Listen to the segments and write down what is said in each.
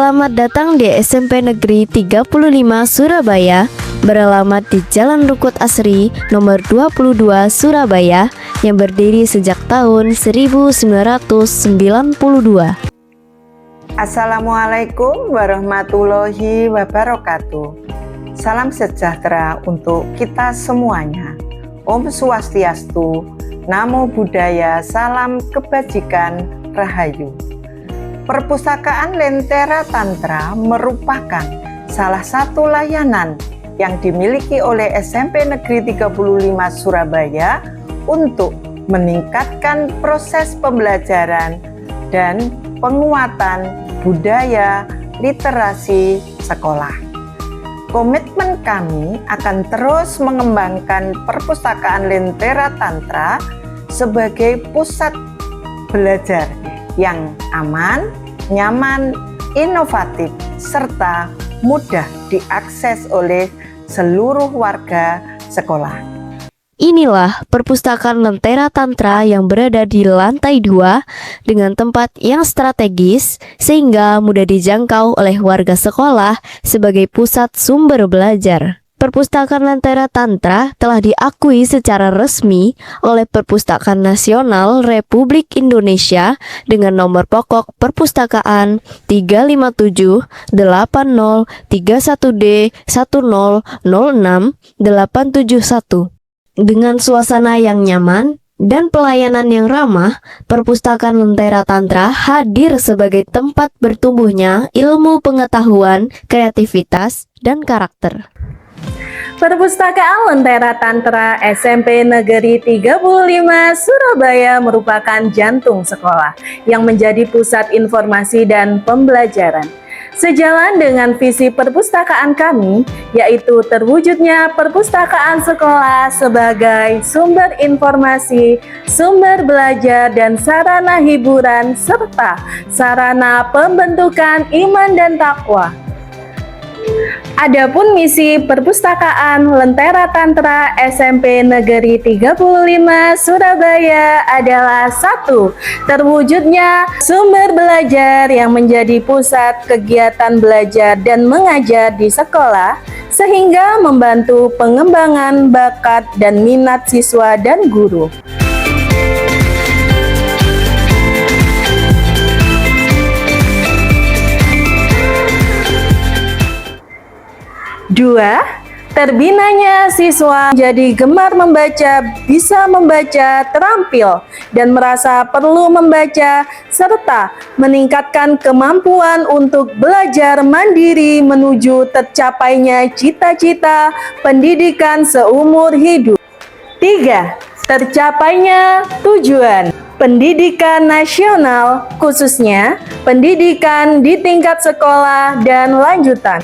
Selamat datang di SMP Negeri 35 Surabaya, beralamat di Jalan Rukut Asri nomor 22 Surabaya, yang berdiri sejak tahun 1992. Assalamualaikum warahmatullahi wabarakatuh. Salam sejahtera untuk kita semuanya. Om Swastiastu, Namo Buddhaya, salam kebajikan, rahayu. Perpustakaan Lentera Tantra merupakan salah satu layanan yang dimiliki oleh SMP Negeri 35 Surabaya untuk meningkatkan proses pembelajaran dan penguatan budaya literasi sekolah. Komitmen kami akan terus mengembangkan perpustakaan Lentera Tantra sebagai pusat belajar yang aman, nyaman, inovatif, serta mudah diakses oleh seluruh warga sekolah. Inilah perpustakaan Lentera Tantra yang berada di lantai 2 dengan tempat yang strategis sehingga mudah dijangkau oleh warga sekolah sebagai pusat sumber belajar. Perpustakaan Lentera Tantra telah diakui secara resmi oleh Perpustakaan Nasional Republik Indonesia dengan nomor pokok perpustakaan 357-8031D1006-871. Dengan suasana yang nyaman dan pelayanan yang ramah, Perpustakaan Lentera Tantra hadir sebagai tempat bertumbuhnya ilmu pengetahuan, kreativitas, dan karakter. Perpustakaan Lentera Tantra SMP Negeri 35 Surabaya merupakan jantung sekolah yang menjadi pusat informasi dan pembelajaran. Sejalan dengan visi perpustakaan kami, yaitu terwujudnya perpustakaan sekolah sebagai sumber informasi, sumber belajar dan sarana hiburan, serta sarana pembentukan iman dan takwa. Adapun misi perpustakaan Lentera Tantra SMP Negeri 35 Surabaya adalah 1. Terwujudnya sumber belajar yang menjadi pusat kegiatan belajar dan mengajar di sekolah sehingga membantu pengembangan bakat dan minat siswa dan guru. 2. Terbinanya siswa menjadi gemar membaca, bisa membaca, terampil, dan merasa perlu membaca, serta meningkatkan kemampuan untuk belajar mandiri menuju tercapainya cita-cita pendidikan seumur hidup. 3. Tercapainya tujuan pendidikan nasional, khususnya pendidikan di tingkat sekolah dan lanjutan.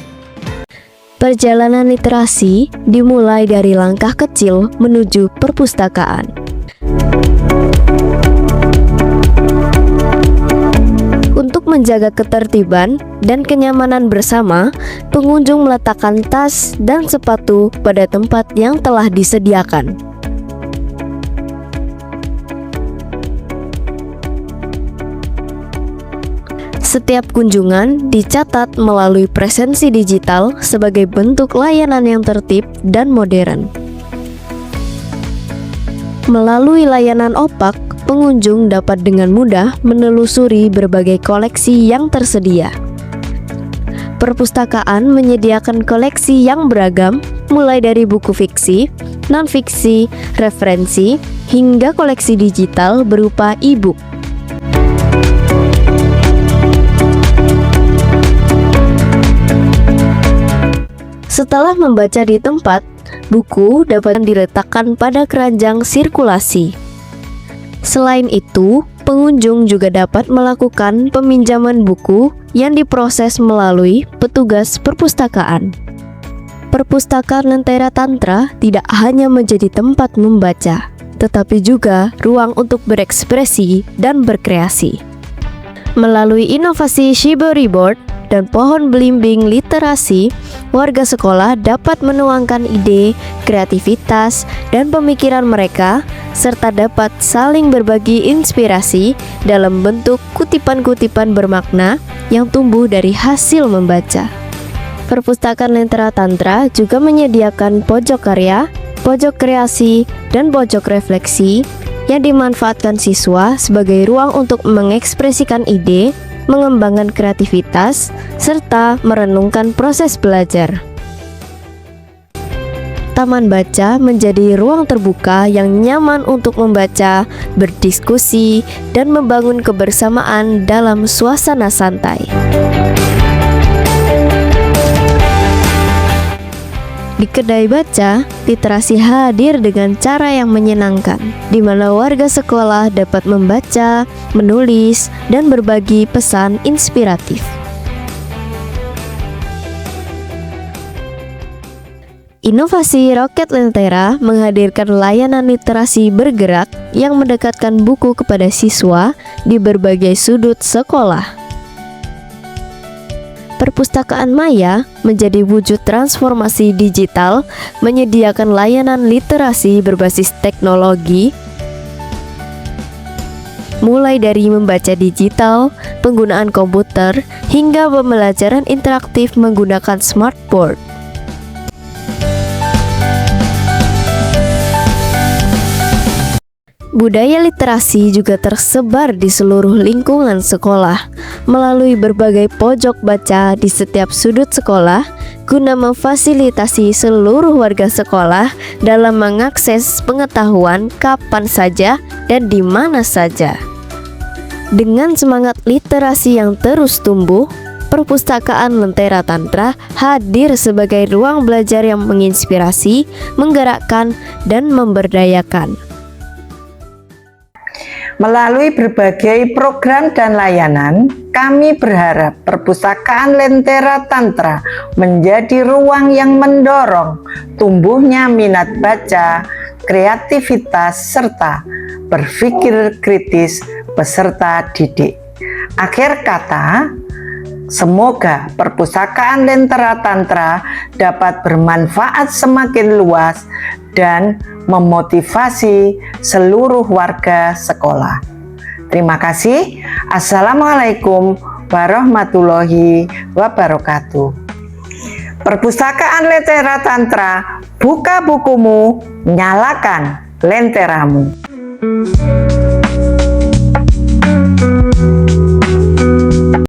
Perjalanan literasi dimulai dari langkah kecil menuju perpustakaan. Untuk menjaga ketertiban dan kenyamanan bersama, pengunjung meletakkan tas dan sepatu pada tempat yang telah disediakan. Setiap kunjungan dicatat melalui presensi digital sebagai bentuk layanan yang tertib dan modern. Melalui layanan opak, pengunjung dapat dengan mudah menelusuri berbagai koleksi yang tersedia. Perpustakaan menyediakan koleksi yang beragam, mulai dari buku fiksi, non-fiksi, referensi, hingga koleksi digital berupa e-book. Setelah membaca di tempat, buku dapat diletakkan pada keranjang sirkulasi. Selain itu, pengunjung juga dapat melakukan peminjaman buku yang diproses melalui petugas perpustakaan. Perpustakaan Lentera Tantra tidak hanya menjadi tempat membaca, tetapi juga ruang untuk berekspresi dan berkreasi. Melalui inovasi Shibori Board dan pohon belimbing literasi, warga sekolah dapat menuangkan ide, kreativitas, dan pemikiran mereka, serta dapat saling berbagi inspirasi dalam bentuk kutipan-kutipan bermakna yang tumbuh dari hasil membaca. Perpustakaan Lentera Tantra juga menyediakan pojok karya, pojok kreasi, dan pojok refleksi yang dimanfaatkan siswa sebagai ruang untuk mengekspresikan ide, mengembangkan kreativitas, serta merenungkan proses belajar. Taman baca menjadi ruang terbuka yang nyaman untuk membaca, berdiskusi, dan membangun kebersamaan dalam suasana santai. Di kedai baca, literasi hadir dengan cara yang menyenangkan, di mana warga sekolah dapat membaca, menulis, dan berbagi pesan inspiratif. Inovasi Roket Lentera menghadirkan layanan literasi bergerak yang mendekatkan buku kepada siswa di berbagai sudut sekolah. Perpustakaan Maya menjadi wujud transformasi digital, menyediakan layanan literasi berbasis teknologi, mulai dari membaca digital, penggunaan komputer, hingga pembelajaran interaktif menggunakan smartboard. Budaya literasi juga tersebar di seluruh lingkungan sekolah melalui berbagai pojok baca di setiap sudut sekolah guna memfasilitasi seluruh warga sekolah dalam mengakses pengetahuan kapan saja dan di mana saja. Dengan semangat literasi yang terus tumbuh, Perpustakaan Lentera Tantra hadir sebagai ruang belajar yang menginspirasi, menggerakkan, dan memberdayakan. Melalui berbagai program dan layanan, kami berharap Perpustakaan Lentera Tantra menjadi ruang yang mendorong tumbuhnya minat baca, kreativitas, serta berpikir kritis peserta didik. Akhir kata, semoga Perpustakaan Lentera Tantra dapat bermanfaat semakin luas dan memotivasi seluruh warga sekolah. Terima kasih. Assalamualaikum warahmatullahi wabarakatuh. Perpustakaan Lentera Tantra, buka bukumu, nyalakan lenteramu.